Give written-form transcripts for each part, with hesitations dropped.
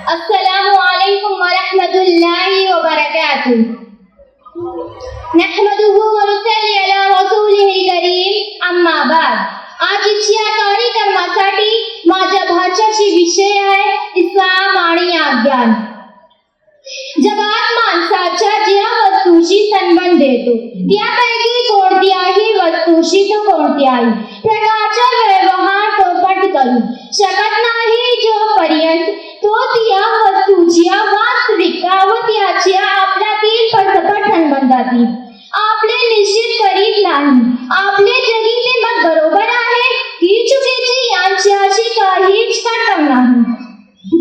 अस्सलामु अलैकुम व रहमतुल्लाहि व बरकातुहू। नहमदुहू व नुसल्ली अला रसूलिहिल करीम, अम्मा बाद। आजच्या कार्यक्रमासाठी माझ्या भाषेचा विषय आहे इस्लाम आणि अज्ञान। जगात माणसाच्या ज्या वस्तूशी संबंध येतो त्यापैकी कोणत्याही वस्तूशी तो कोणत्याही प्रकारचा व्यवहार पोपट करू शकत नाही जोपर्यंत तो त्या वस्तूच्या वास्तविकता व त्याच्या आपल्यातील परस्पर संबंधातील आपले निश्चित करीत नाही। आपले जगी ते मत बरोबर आहे की चुकीची यांच्याशी काहीच कळत नाही,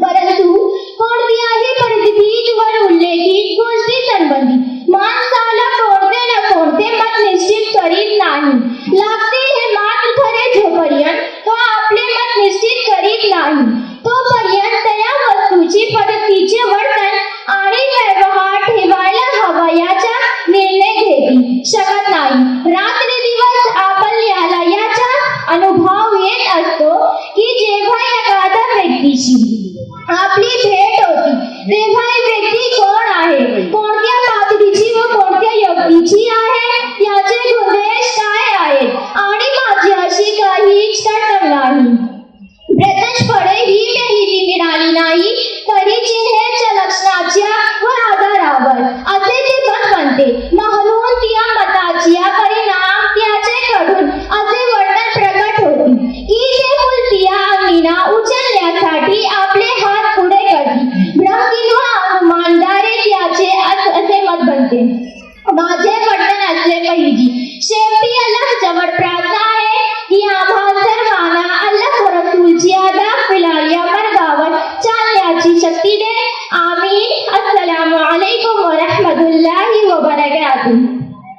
परंतु कोणत्याही परिस्थितीवर उल्लेखित गोष्टी संबंधित माणसाला कोणते ना कोणते मत निश्चित करीत नाही लागते। हे मात्र खरे जोपर्यंत तो आपले मत निश्चित करीत नाही तोपर्यंत त्या वस्तूची पद्धतीचे वर्तन आणि व्यवहार ठेवायला हवा याचा निर्णय घेऊ शकत नाही। रात्री दिवस आपल्याला याचा अनुभव येत असतो की जेव्हा एखाद्या व्यक्तीशी आपली भेट होती तेव्हा ही व्यक्ती कोण आहे, कोणत्या पातळीची व कोणत्या योग्यतेची आहे, याचे उद्देश काय आहेत आणि माझ्याशी काहीच कळत नाही। प्रत्यक्षपणे ही माहिती मिळाली नाही तरी चेहऱ्याच्या लक्षणाच्या व आधारावर असे ते मत बनते, म्हणून त्या मताच्या परिणाम त्याच्याकडून असे वर्तन प्रकट होते की ते मूल त्या अंगीना उचलण्यासाठी आपले हात पुढे करते। भ्रम किंवा अनुमानद्वारे त्याचे असे मत बनते। माझे वर्तन असले पाहिजे। शेवटी अल्लाह जवळ प्रार्थना आहे की आम्हा सर्वांना अल्लाह व रसूलच्या दाखविलेल्या मार्गावर चालण्याची शक्ती दे